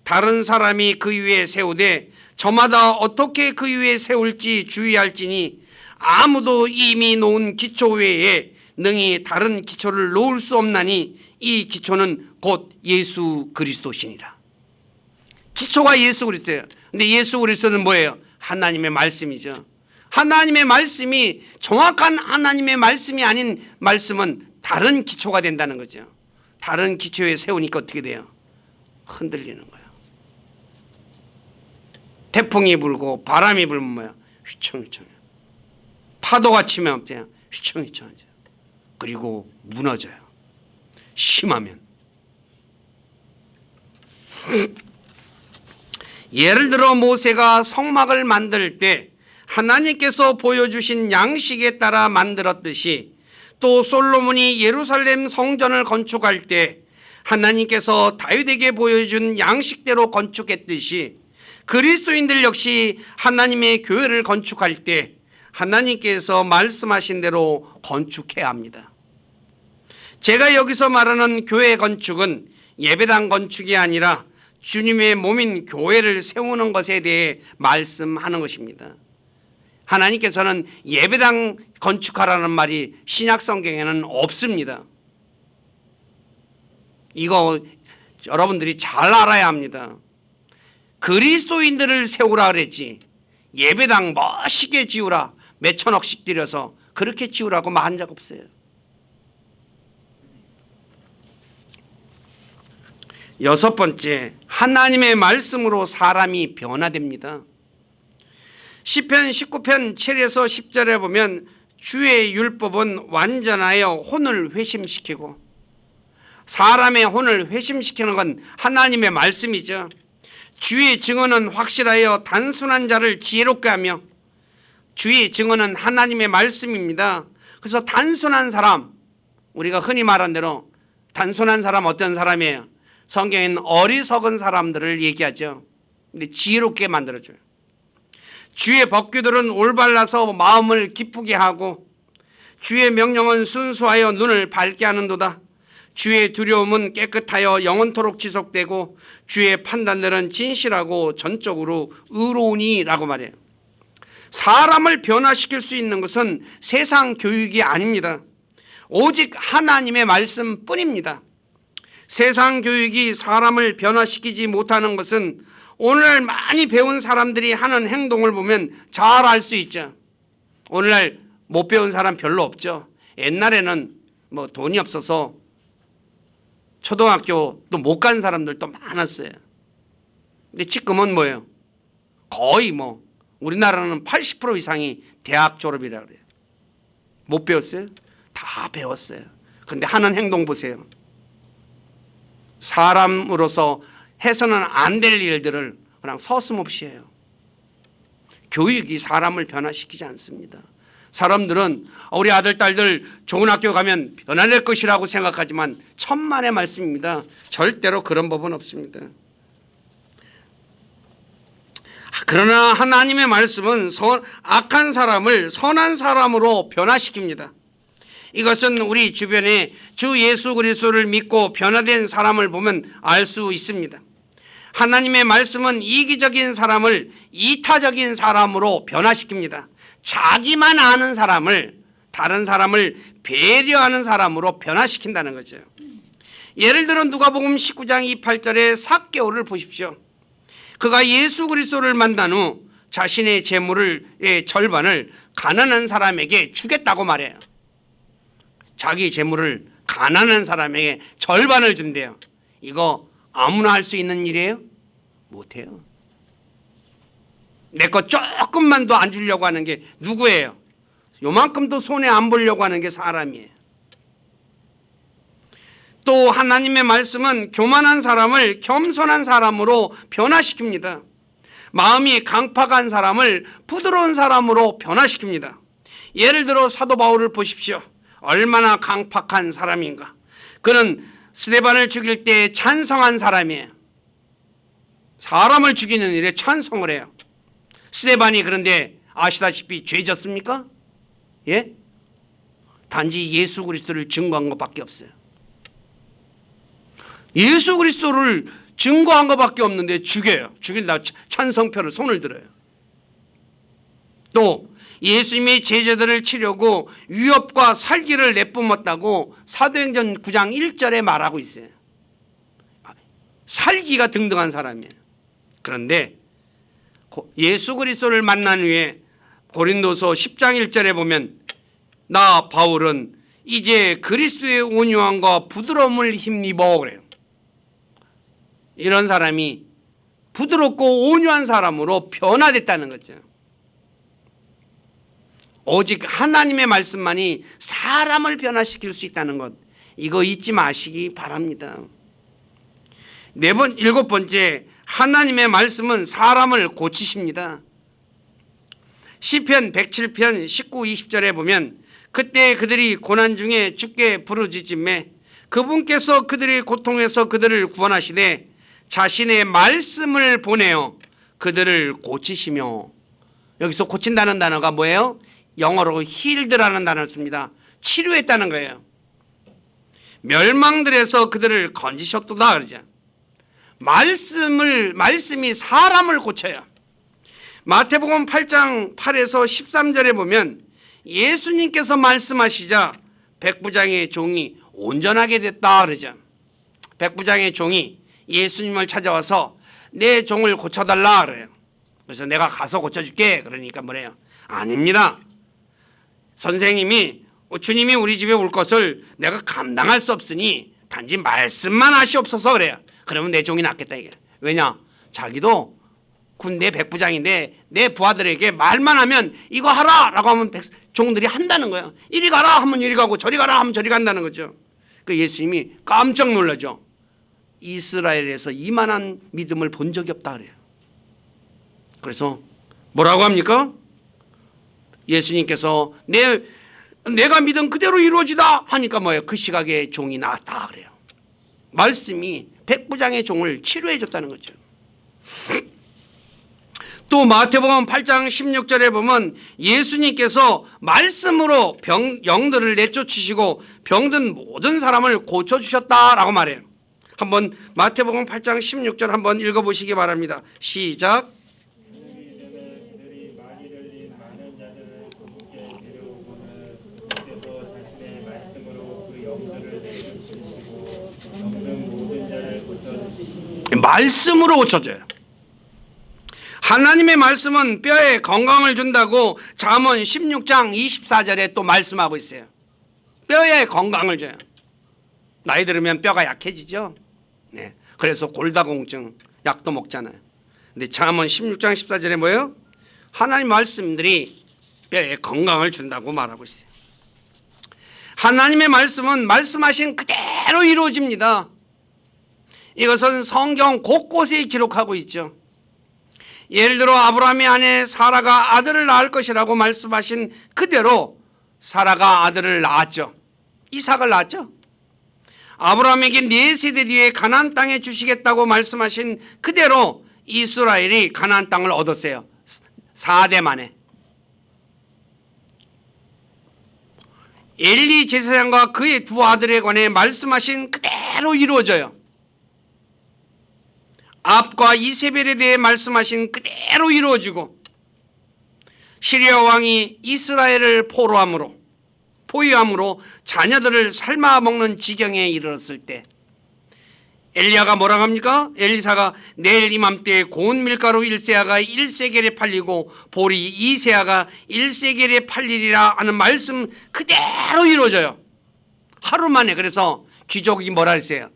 다른 사람이 그 위에 세우되 저마다 어떻게 그 위에 세울지 주의할지니 아무도 이미 놓은 기초 외에 능히 다른 기초를 놓을 수 없나니 이 기초는 곧 예수 그리스도시니라. 기초가 예수 그리스도예요. 근데 예수 그리스도는 뭐예요? 하나님의 말씀이죠. 하나님의 말씀이 정확한 하나님의 말씀이 아닌 말씀은 다른 기초가 된다는 거죠. 다른 기초에 세우니까 어떻게 돼요? 흔들리는 거예요. 태풍이 불고 바람이 불면 뭐야? 휘청휘청해요. 파도가 치면 어때요? 휘청휘청하죠. 그리고 무너져요. 심하면. 예를 들어 모세가 성막을 만들 때 하나님께서 보여주신 양식에 따라 만들었듯이, 또 솔로몬이 예루살렘 성전을 건축할 때 하나님께서 다윗에게 보여준 양식대로 건축했듯이 그리스도인들 역시 하나님의 교회를 건축할 때 하나님께서 말씀하신 대로 건축해야 합니다. 제가 여기서 말하는 교회 건축은 예배당 건축이 아니라 주님의 몸인 교회를 세우는 것에 대해 말씀하는 것입니다. 하나님께서는 예배당 건축하라는 말이 신약 성경에는 없습니다. 이거 여러분들이 잘 알아야 합니다. 그리스도인들을 세우라 그랬지 예배당 멋있게 지으라 몇천억씩 들여서 그렇게 지으라고 말한 적 없어요. 여섯 번째, 하나님의 말씀으로 사람이 변화됩니다. 시편 19편 7에서 10절에 보면 주의 율법은 완전하여 혼을 회심시키고, 사람의 혼을 회심시키는 건 하나님의 말씀이죠. 주의 증언은 확실하여 단순한 자를 지혜롭게 하며, 주의 증언은 하나님의 말씀입니다. 그래서 단순한 사람, 우리가 흔히 말한 대로 단순한 사람 어떤 사람이에요? 성경에는 어리석은 사람들을 얘기하죠. 근데 지혜롭게 만들어줘요. 주의 법규들은 올바라서 마음을 기쁘게 하고 주의 명령은 순수하여 눈을 밝게 하는도다. 주의 두려움은 깨끗하여 영원토록 지속되고 주의 판단들은 진실하고 전적으로 의로우니라고 말해요. 사람을 변화시킬 수 있는 것은 세상 교육이 아닙니다. 오직 하나님의 말씀뿐입니다. 세상 교육이 사람을 변화시키지 못하는 것은 오늘날 많이 배운 사람들이 하는 행동을 보면 잘 알 수 있죠. 오늘날 못 배운 사람 별로 없죠. 옛날에는 뭐 돈이 없어서 초등학교도 못 간 사람들도 많았어요. 근데 지금은 뭐예요? 거의 뭐 우리나라는 80% 이상이 대학 졸업이라고 그래요. 못 배웠어요? 다 배웠어요. 근데 하는 행동 보세요. 사람으로서 해서는 안 될 일들을 그냥 서슴없이 해요. 교육이 사람을 변화시키지 않습니다. 사람들은 우리 아들 딸들 좋은 학교 가면 변화될 것이라고 생각하지만 천만의 말씀입니다. 절대로 그런 법은 없습니다. 그러나 하나님의 말씀은 악한 사람을 선한 사람으로 변화시킵니다. 이것은 우리 주변에 주 예수 그리스도를 믿고 변화된 사람을 보면 알 수 있습니다. 하나님의 말씀은 이기적인 사람을 이타적인 사람으로 변화시킵니다. 자기만 아는 사람을 다른 사람을 배려하는 사람으로 변화시킨다는 거죠. 예를 들어 누가복음 19장 28절의 삭개오를 보십시오. 그가 예수 그리스도를 만난 후 자신의 재물의 절반을 가난한 사람에게 주겠다고 말해요. 자기 재물을 가난한 사람에게 절반을 준대요. 이거 아무나 할 수 있는 일이에요? 못해요. 내 거 조금만도 안 주려고 하는 게 누구예요? 요만큼도 손해 안 보려고 하는 게 사람이에요. 또 하나님의 말씀은 교만한 사람을 겸손한 사람으로 변화시킵니다. 마음이 강팍한 사람을 부드러운 사람으로 변화시킵니다. 예를 들어 사도 바울을 보십시오. 얼마나 강팍한 사람인가. 그는 스데반을 죽일 때 찬성한 사람이에요. 사람을 죽이는 일에 찬성을 해요. 스데반이 그런데 아시다시피 죄졌습니까? 예? 단지 예수 그리스도를 증거한 것밖에 없어요. 예수 그리스도를 증거한 것밖에 없는데 죽여요. 죽인다 찬성표를 손을 들어요. 또 예수님의 제자들을 치려고 위협과 살기를 내뿜었다고 사도행전 9장 1절에 말하고 있어요. 살기가 등등한 사람이에요. 그런데 예수 그리스도를 만난 후에 고린도서 10장 1절에 보면 나 바울은 이제 그리스도의 온유함과 부드러움을 힘입어 그래요. 이런 사람이 부드럽고 온유한 사람으로 변화됐다는 거죠. 오직 하나님의 말씀만이 사람을 변화시킬 수 있다는 것, 이거 잊지 마시기 바랍니다. 일곱 번째, 하나님의 말씀은 사람을 고치십니다. 시편 107편 19, 20절에 보면 그때 그들이 고난 중에 주께 부르짖음에 그분께서 그들의 고통에서 그들을 구원하시되 자신의 말씀을 보내어 그들을 고치시며, 여기서 고친다는 단어가 뭐예요? 영어로 healed라는 단어를 씁니다. 치료했다는 거예요. 멸망들에서 그들을 건지셨도다 그러죠. 말씀이 사람을 고쳐요. 마태복음 8장 8에서 13절에 보면 예수님께서 말씀하시자 백부장의 종이 온전하게 됐다 그러죠. 백부장의 종이 예수님을 찾아와서 내 종을 고쳐달라 그래요. 그래서 내가 가서 고쳐줄게. 그러니까 뭐래요? 아닙니다. 선생님이 주님이 우리 집에 올 것을 내가 감당할 수 없으니 단지 말씀만 하시옵소서 그래요. 그러면 내 종이 낫겠다 이게. 왜냐? 자기도 군대 백부장인데 내 부하들에게 말만 하면 이거 하라 라고 하면 종들이 한다는 거예요. 이리 가라 하면 이리 가고 저리 가라 하면 저리 간다는 거죠. 그 예수님이 깜짝 놀라죠. 이스라엘에서 이만한 믿음을 본 적이 없다 그래요. 그래서 뭐라고 합니까? 예수님께서 내가 믿은 그대로 이루어지다 하니까 뭐예요? 그 시각에 종이 나왔다 그래요. 말씀이 백부장의 종을 치료해 줬다는 거죠. 또 마태복음 8장 16절에 보면 예수님께서 말씀으로 영들을 내쫓으시고 병든 모든 사람을 고쳐주셨다라고 말해요. 한번 마태복음 8장 16절 한번 읽어보시기 바랍니다. 시작. 말씀으로 고쳐져요. 하나님의 말씀은 뼈에 건강을 준다고 잠언 16장 24절에 또 말씀하고 있어요. 뼈에 건강을 줘요. 나이 들으면 뼈가 약해지죠. 네. 그래서 골다공증 약도 먹잖아요. 근데 잠언 16장 14절에 뭐예요? 하나님 말씀들이 뼈에 건강을 준다고 말하고 있어요. 하나님의 말씀은 말씀하신 그대로 이루어집니다. 이것은 성경 곳곳에 기록하고 있죠. 예를 들어 아브라함의 아내 사라가 아들을 낳을 것이라고 말씀하신 그대로 사라가 아들을 낳았죠. 이삭을 낳았죠. 아브라함에게 4세대 뒤에 가나안 땅에 주시겠다고 말씀하신 그대로 이스라엘이 가나안 땅을 얻었어요. 4대 만에. 엘리 제사장과 그의 두 아들에 관해 말씀하신 그대로 이루어져요. 압과 이세벨에 대해 말씀하신 그대로 이루어지고, 시리아 왕이 이스라엘을 포위함으로 자녀들을 삶아 먹는 지경에 이르렀을 때 엘리야가 뭐라고 합니까? 엘리사가 내일 이맘때에 고운 밀가루 1세아가 1세겔에 팔리고 보리 2세아가 1세겔에 팔리리라 하는 말씀 그대로 이루어져요. 하루 만에. 그래서 귀족이 뭐라 했어요?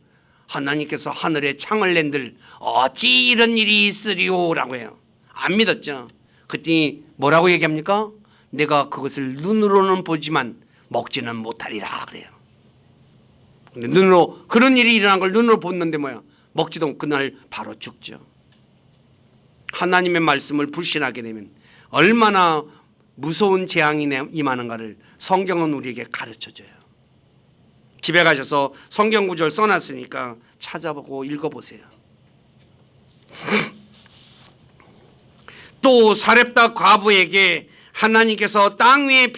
하나님께서 하늘에 창을 낸들 어찌 이런 일이 있으리오 라고 해요. 안 믿었죠. 그랬더니 뭐라고 얘기합니까? 내가 그것을 눈으로는 보지만 먹지는 못하리라 그래요. 근데 눈으로 그런 일이 일어난 걸 눈으로 봤는데 뭐야? 먹지도 않고 그날 바로 죽죠. 하나님의 말씀을 불신하게 되면 얼마나 무서운 재앙이 임하는가를 성경은 우리에게 가르쳐줘요. 집에 가셔서 성경 구절 써놨으니까 찾아보고 읽어보세요. 또 사렙다 과부에게 하나님께서 땅 위에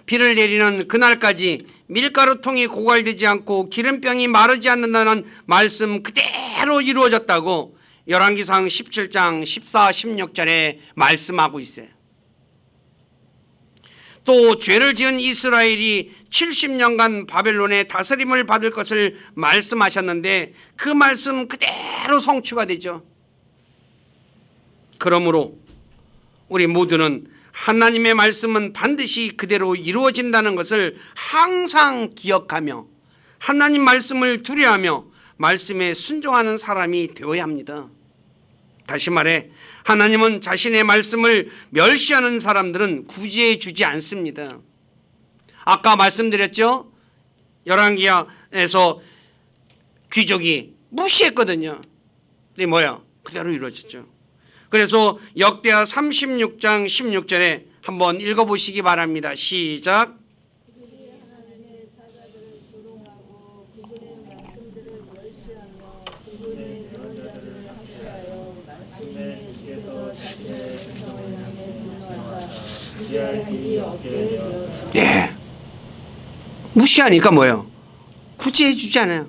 비를 내리는 그날까지 밀가루통이 고갈되지 않고 기름병이 마르지 않는다는 말씀 그대로 이루어졌다고 열왕기상 17장 14, 16절에 말씀하고 있어요. 또 죄를 지은 이스라엘이 70년간 바벨론의 다스림을 받을 것을 말씀하셨는데 그 말씀 그대로 성취가 되죠. 그러므로 우리 모두는 하나님의 말씀은 반드시 그대로 이루어진다는 것을 항상 기억하며 하나님 말씀을 두려워하며 말씀에 순종하는 사람이 되어야 합니다. 다시 말해 하나님은 자신의 말씀을 멸시하는 사람들은 구제해 주지 않습니다. 아까 말씀드렸죠. 열왕기야에서 귀족이 무시했거든요. 근데 뭐야? 그대로 이루어졌죠. 그래서 역대하 36장 16절에 한번 읽어보시기 바랍니다. 시작. 네. 무시하니까 뭐예요? 구제해 주지 않아요.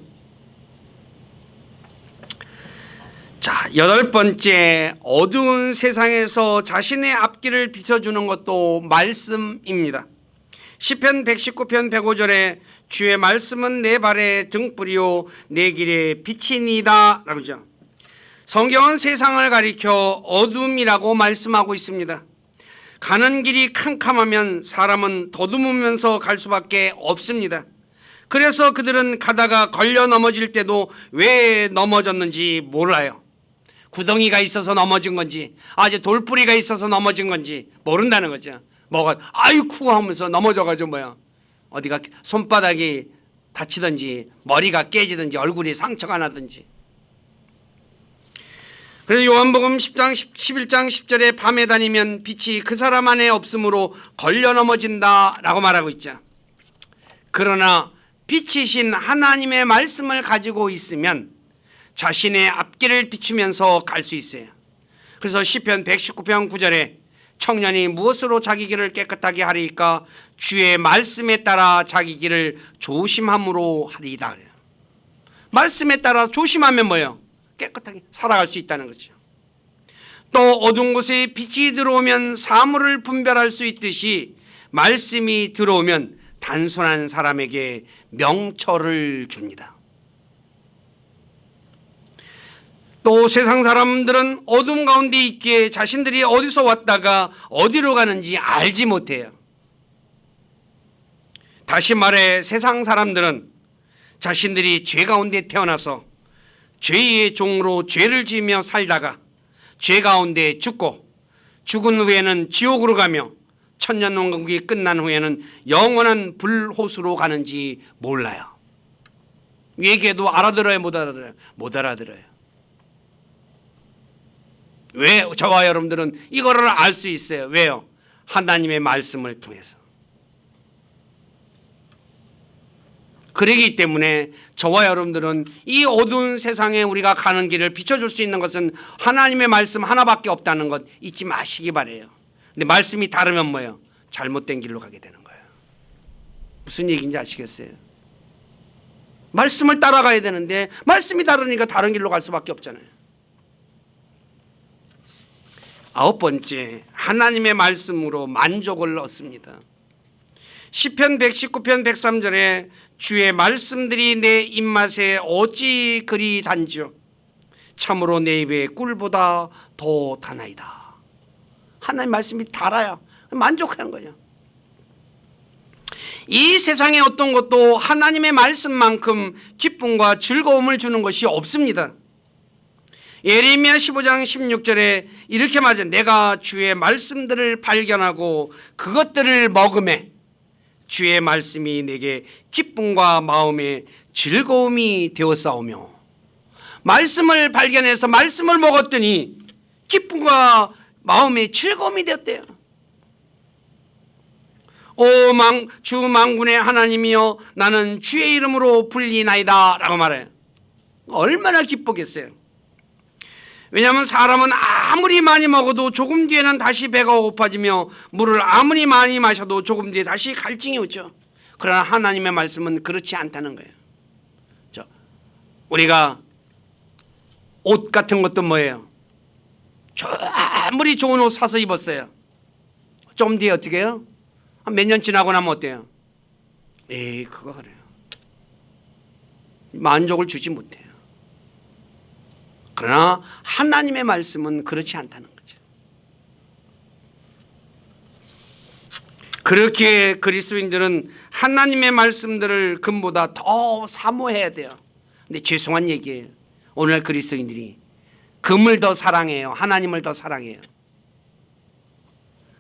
자, 8번째, 어두운 세상에서 자신의 앞길을 비춰주는 것도 말씀입니다. 시편 119편 105절에 주의 말씀은 내 발의 등불이요 내 길의 빛이니이다 라고 하죠. 성경은 세상을 가리켜 어둠이라고 말씀하고 있습니다. 가는 길이 캄캄하면 사람은 더듬으면서 갈 수밖에 없습니다. 그래서 그들은 가다가 걸려 넘어질 때도 왜 넘어졌는지 몰라요. 구덩이가 있어서 넘어진 건지 이제 돌뿌리가 있어서 넘어진 건지 모른다는 거죠. 뭐가 아이쿠 하면서 넘어져가지고 뭐야 어디가 손바닥이 다치든지 머리가 깨지든지 얼굴이 상처가 나든지. 그래서 요한복음 10장 11장 10절에 밤에 다니면 빛이 그 사람 안에 없으므로 걸려 넘어진다라고 말하고 있죠. 그러나 빛이신 하나님의 말씀을 가지고 있으면 자신의 앞길을 비추면서 갈 수 있어요. 그래서 시편 119편 9절에 청년이 무엇으로 자기 길을 깨끗하게 하리까 주의 말씀에 따라 자기 길을 조심함으로 하리이다. 말씀에 따라 조심하면 뭐예요? 깨끗하게 살아갈 수 있다는 거죠. 또 어두운 곳에 빛이 들어오면 사물을 분별할 수 있듯이 말씀이 들어오면 단순한 사람에게 명철을 줍니다. 또 세상 사람들은 어둠 가운데 있기에 자신들이 어디서 왔다가 어디로 가는지 알지 못해요. 다시 말해 세상 사람들은 자신들이 죄 가운데 태어나서 죄의 종으로 죄를 지으며 살다가 죄 가운데 죽고 죽은 후에는 지옥으로 가며 천년왕국이 끝난 후에는 영원한 불호수로 가는지 몰라요. 얘기해도 알아들어요? 못 알아들어요? 못 알아들어요. 왜 저와 여러분들은 이거를 알 수 있어요? 왜요? 하나님의 말씀을 통해서. 그러기 때문에 저와 여러분들은 이 어두운 세상에 우리가 가는 길을 비춰줄 수 있는 것은 하나님의 말씀 하나밖에 없다는 것 잊지 마시기 바래요. 근데 말씀이 다르면 뭐예요? 잘못된 길로 가게 되는 거예요. 무슨 얘기인지 아시겠어요? 말씀을 따라가야 되는데 말씀이 다르니까 다른 길로 갈 수밖에 없잖아요. 9번째, 하나님의 말씀으로 만족을 얻습니다. 시편 119편 103절에 주의 말씀들이 내 입맛에 어찌 그리 단지요 참으로 내 입에 꿀보다 더 다나이다. 하나님 말씀이 달아야 만족하는 거죠. 이 세상의 어떤 것도 하나님의 말씀만큼 기쁨과 즐거움을 주는 것이 없습니다. 예레미야 15장 16절에 이렇게 말하죠. 내가 주의 말씀들을 발견하고 그것들을 먹음에 주의 말씀이 내게 기쁨과 마음의 즐거움이 되었사오며, 말씀을 발견해서 말씀을 먹었더니 기쁨과 마음의 즐거움이 되었대요. 주 만군의 하나님이여 나는 주의 이름으로 불리나이다 라고 말해요. 얼마나 기쁘겠어요. 왜냐하면 사람은 아무리 많이 먹어도 조금 뒤에는 다시 배가 고파지며 물을 아무리 많이 마셔도 조금 뒤에 다시 갈증이 오죠. 그러나 하나님의 말씀은 그렇지 않다는 거예요. 우리가 옷 같은 것도 뭐예요? 아무리 좋은 옷 사서 입었어요. 좀 뒤에 어떻게 해요? 몇 년 지나고 나면 어때요? 에이, 그거 그래요. 만족을 주지 못해요. 그러나 하나님의 말씀은 그렇지 않다는 거죠. 그렇게 그리스도인들은 하나님의 말씀들을 금보다 더 사모해야 돼요. 근데 죄송한 얘기예요. 오늘 그리스도인들이 금을 더 사랑해요? 하나님을 더 사랑해요?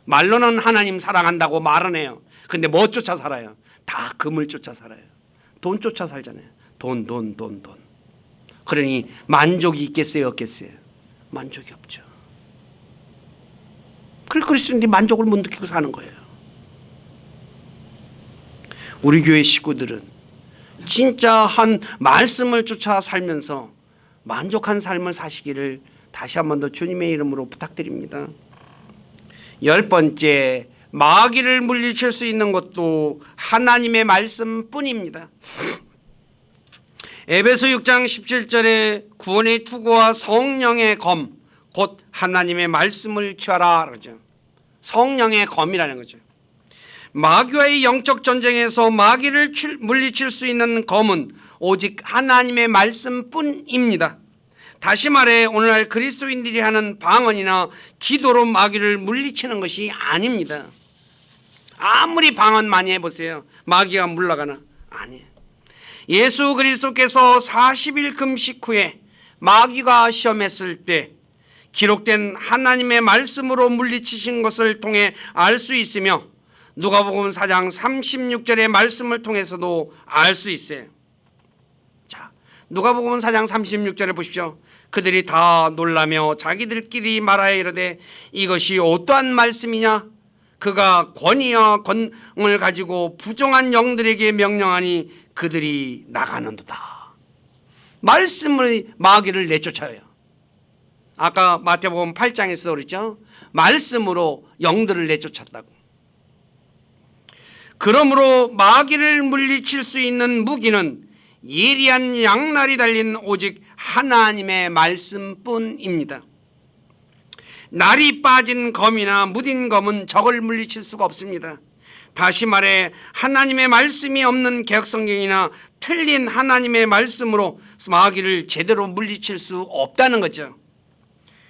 말로는 하나님 사랑한다고 말은 해요. 근데 뭐 쫓아 살아요? 다 금을 쫓아 살아요. 돈 쫓아 살잖아요. 돈. 그러니 만족이 있겠어요, 없겠어요? 만족이 없죠. 그래서 그리스도인들이 만족을 못 느끼고 사는 거예요. 우리 교회 식구들은 진짜 한 말씀을 쫓아 살면서 만족한 삶을 사시기를 다시 한 번 더 주님의 이름으로 부탁드립니다. 10번째, 마귀를 물리칠 수 있는 것도 하나님의 말씀뿐입니다. 에베소 6장 17절에 구원의 투구와 성령의 검, 곧 하나님의 말씀을 취하라 그러죠. 성령의 검이라는 거죠. 마귀와의 영적 전쟁에서 마귀를 물리칠 수 있는 검은 오직 하나님의 말씀뿐입니다. 다시 말해 오늘날 그리스도인들이 하는 방언이나 기도로 마귀를 물리치는 것이 아닙니다. 아무리 방언 많이 해보세요. 마귀가 물러가나? 아니에요. 예수 그리스도께서 40일 금식 후에 마귀가 시험했을 때 기록된 하나님의 말씀으로 물리치신 것을 통해 알 수 있으며 누가복음 4장 36절의 말씀을 통해서도 알 수 있어요. 자, 누가복음 4장 36절에 보십시오. 그들이 다 놀라며 자기들끼리 말하여 이르되 이것이 어떠한 말씀이냐? 그가 권위와 권능을 가지고 부정한 영들에게 명령하니 그들이 나가는도다. 말씀을 마귀를 내쫓아요. 아까 마태복음 8장에서 그랬죠. 말씀으로 영들을 내쫓았다고. 그러므로 마귀를 물리칠 수 있는 무기는 예리한 양날이 달린 오직 하나님의 말씀뿐입니다. 날이 빠진 검이나 무딘 검은 적을 물리칠 수가 없습니다. 다시 말해 하나님의 말씀이 없는 개역성경이나 틀린 하나님의 말씀으로 마귀를 제대로 물리칠 수 없다는 거죠.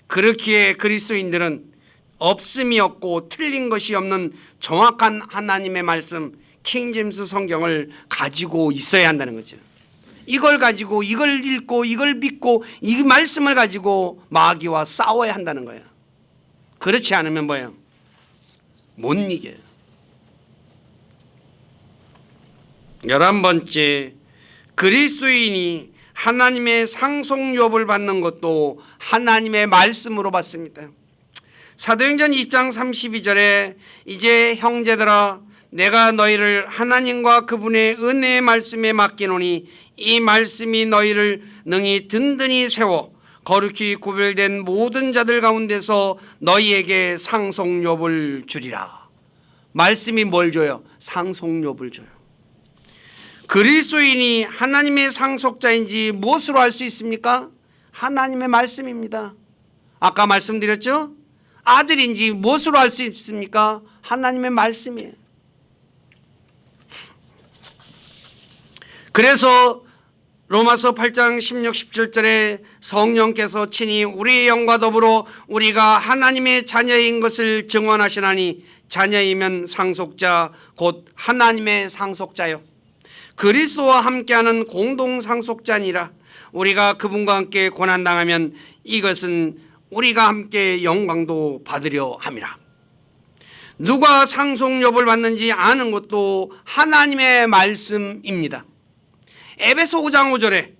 그렇기에 그리스도인들은 없음이 없고 틀린 것이 없는 정확한 하나님의 말씀 킹제임스 성경을 가지고 있어야 한다는 거죠. 이걸 가지고 이걸 읽고 이걸 믿고 이 말씀을 가지고 마귀와 싸워야 한다는 거예요. 그렇지 않으면 뭐예요? 못 이겨요. 11번째, 그리스도인이 하나님의 상속유업을 받는 것도 하나님의 말씀으로 받습니다. 사도행전 2장 32절에 이제 형제들아 내가 너희를 하나님과 그분의 은혜의 말씀에 맡기노니 이 말씀이 너희를 능히 든든히 세워 거룩히 구별된 모든 자들 가운데서 너희에게 상속유업을 주리라. 말씀이 뭘 줘요? 상속유업을 줘요. 그리스도인이 하나님의 상속자인지 무엇으로 알 수 있습니까? 하나님의 말씀입니다. 아까 말씀드렸죠? 아들인지 무엇으로 알 수 있습니까? 하나님의 말씀이에요. 그래서 로마서 8장 16, 17절에 성령께서 친히 우리의 영과 더불어 우리가 하나님의 자녀인 것을 증언하시나니 자녀이면 상속자 곧 하나님의 상속자요 그리스도와 함께하는 공동 상속자니라. 우리가 그분과 함께 고난당하면 이것은 우리가 함께 영광도 받으려 함이라. 누가 상속욕을 받는지 아는 것도 하나님의 말씀입니다. 에베소 5장 5절에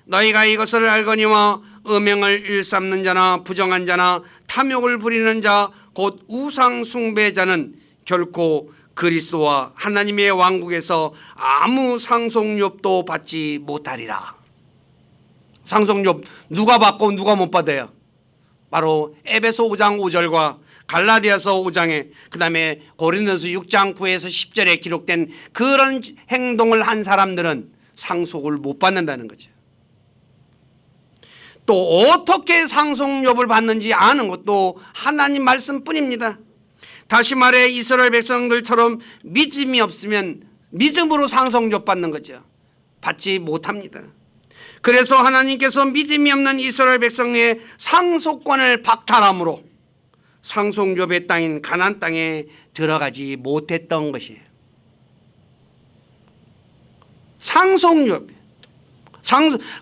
너희가 이것을 알거니와 음행을 일삼는 자나 부정한 자나 탐욕을 부리는 자 곧 우상 숭배자는 결코 그리스도와 하나님의 왕국에서 아무 상속욕도 받지 못하리라. 상속욕 누가 받고 누가 못 받아요? 바로 에베소 5장 5절과 갈라디아서 5장에 그 다음에 고린도서 6장 9에서 10절에 기록된 그런 행동을 한 사람들은 상속을 못 받는다는 거죠. 또 어떻게 상속욕을 받는지 아는 것도 하나님 말씀뿐입니다. 다시 말해 이스라엘 백성들처럼 믿음이 없으면 믿음으로 상속욕 받는 거죠. 받지 못합니다. 그래서 하나님께서 믿음이 없는 이스라엘 백성의 상속권을 박탈함으로 상속욕의 땅인 가나안 땅에 들어가지 못했던 것이에요.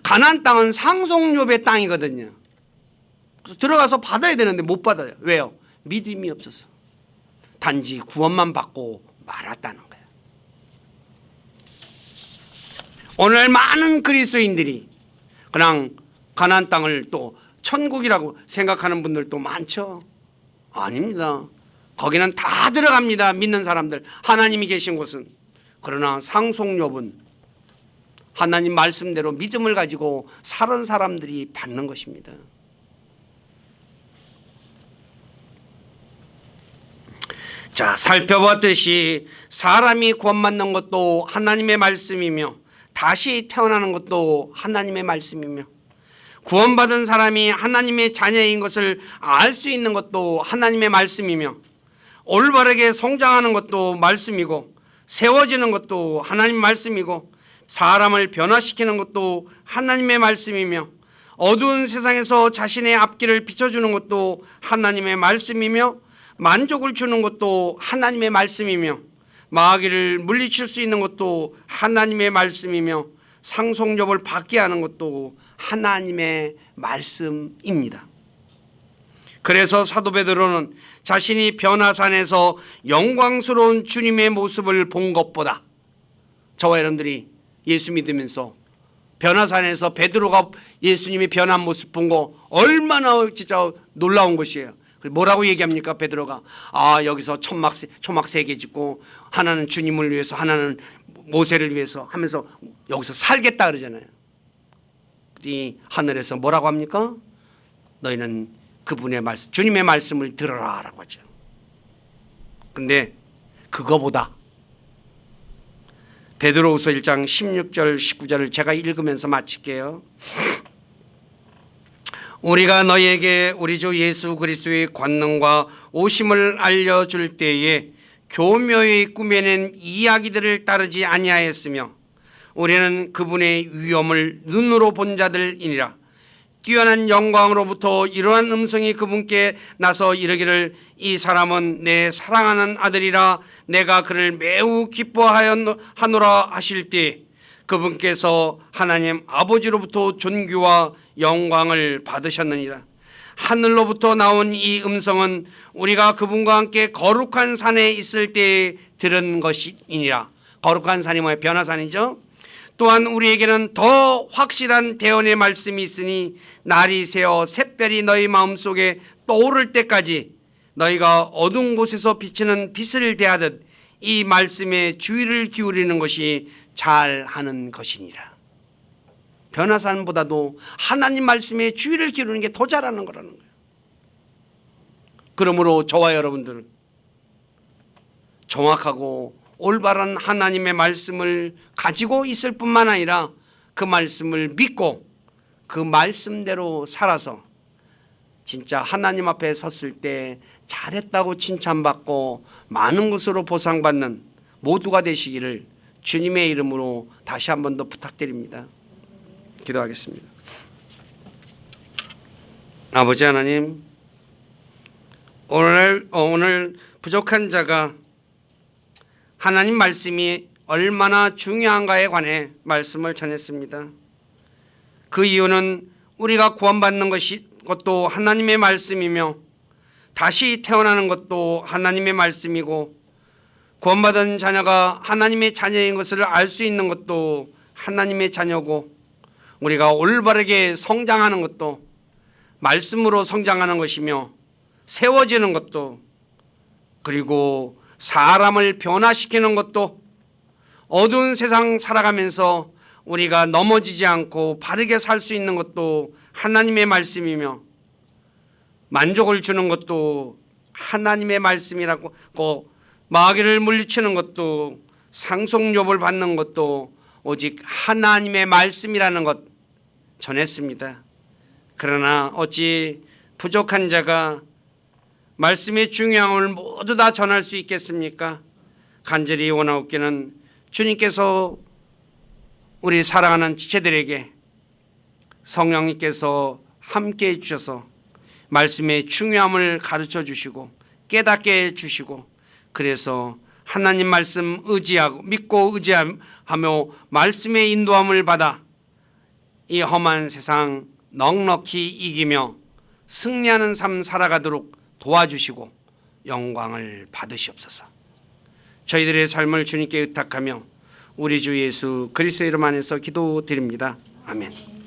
가나안 땅은 상속욕의 땅이거든요. 그래서 들어가서 받아야 되는데 못 받아요. 왜요? 믿음이 없어서. 단지 구원만 받고 말았다는 거예요. 오늘 많은 그리스도인들이 그냥 가나안 땅을 또 천국이라고 생각하는 분들도 많죠. 아닙니다. 거기는 다 들어갑니다. 믿는 사람들, 하나님이 계신 곳은. 그러나 상속욕은 하나님 말씀대로 믿음을 가지고 살은 사람들이 받는 것입니다. 자, 살펴봤듯이 사람이 구원받는 것도 하나님의 말씀이며 다시 태어나는 것도 하나님의 말씀이며 구원받은 사람이 하나님의 자녀인 것을 알 수 있는 것도 하나님의 말씀이며 올바르게 성장하는 것도 말씀이고 세워지는 것도 하나님 말씀이고 사람을 변화시키는 것도 하나님의 말씀이며 어두운 세상에서 자신의 앞길을 비춰주는 것도 하나님의 말씀이며 만족을 주는 것도 하나님의 말씀이며 마귀를 물리칠 수 있는 것도 하나님의 말씀이며 상속욕을 받게 하는 것도 하나님의 말씀입니다. 그래서 사도 베드로는 자신이 변화산에서 영광스러운 주님의 모습을 본 것보다 저와 여러분들이 예수 믿으면서 변화산에서 베드로가 예수님의 변한 모습 본 거 얼마나 진짜 놀라운 것이에요. 뭐라고 얘기합니까? 베드로가 여기서 초막 3개 짓고 하나는 주님을 위해서 하나는 모세를 위해서 하면서 여기서 살겠다 그러잖아요. 이 하늘에서 뭐라고 합니까? 너희는 그분의 말씀, 주님의 말씀을 들어라 라고 하죠. 근데 그거보다 베드로후서 1장 16절 19절을 제가 읽으면서 마칠게요. 우리가 너희에게 우리 주 예수 그리스도의 권능과 오심을 알려줄 때에 교묘히 꾸며낸 이야기들을 따르지 아니하였으며 우리는 그분의 위엄을 눈으로 본 자들이니라. 뛰어난 영광으로부터 이러한 음성이 그분께 나서 이르기를 이 사람은 내 사랑하는 아들이라 내가 그를 매우 기뻐하노라 하실 때 그분께서 하나님 아버지로부터 존귀와 영광을 받으셨느니라. 하늘로부터 나온 이 음성은 우리가 그분과 함께 거룩한 산에 있을 때 들은 것이니라. 거룩한 산이 뭐예요? 변화산이죠. 또한 우리에게는 더 확실한 대언의 말씀이 있으니 날이 새어 샛별이 너희 마음속에 떠오를 때까지 너희가 어두운 곳에서 비치는 빛을 대하듯 이 말씀에 주의를 기울이는 것이 잘하는 것이니라. 변화산보다도 하나님 말씀에 주의를 기울이는 게 더 잘하는 거라는 거예요. 그러므로 저와 여러분들은 정확하고 올바른 하나님의 말씀을 가지고 있을 뿐만 아니라 그 말씀을 믿고 그 말씀대로 살아서 진짜 하나님 앞에 섰을 때 잘했다고 칭찬받고 많은 것으로 보상받는 모두가 되시기를 주님의 이름으로 다시 한 번 더 부탁드립니다. 기도하겠습니다. 아버지 하나님, 오늘 부족한 자가 하나님 말씀이 얼마나 중요한가에 관해 말씀을 전했습니다. 그 이유는 우리가 구원받는 것도 하나님의 말씀이며 다시 태어나는 것도 하나님의 말씀이고 구원받은 자녀가 하나님의 자녀인 것을 알 수 있는 것도 하나님의 자녀고 우리가 올바르게 성장하는 것도 말씀으로 성장하는 것이며 세워지는 것도 그리고 사람을 변화시키는 것도 어두운 세상 살아가면서 우리가 넘어지지 않고 바르게 살 수 있는 것도 하나님의 말씀이며 만족을 주는 것도 하나님의 말씀이라고 마귀를 물리치는 것도 상속욕을 받는 것도 오직 하나님의 말씀이라는 것 전했습니다. 그러나 어찌 부족한 자가 말씀의 중요함을 모두 다 전할 수 있겠습니까? 간절히 원하옵기는 주님께서 우리 사랑하는 지체들에게 성령님께서 함께해 주셔서 말씀의 중요함을 가르쳐 주시고 깨닫게 해주시고 그래서 하나님 말씀 의지하고 믿고 의지하며 말씀의 인도함을 받아 이 험한 세상 넉넉히 이기며 승리하는 삶 살아가도록 도와주시고 영광을 받으시옵소서. 저희들의 삶을 주님께 의탁하며 우리 주 예수 그리스도 이름 안에서 기도드립니다. 아멘.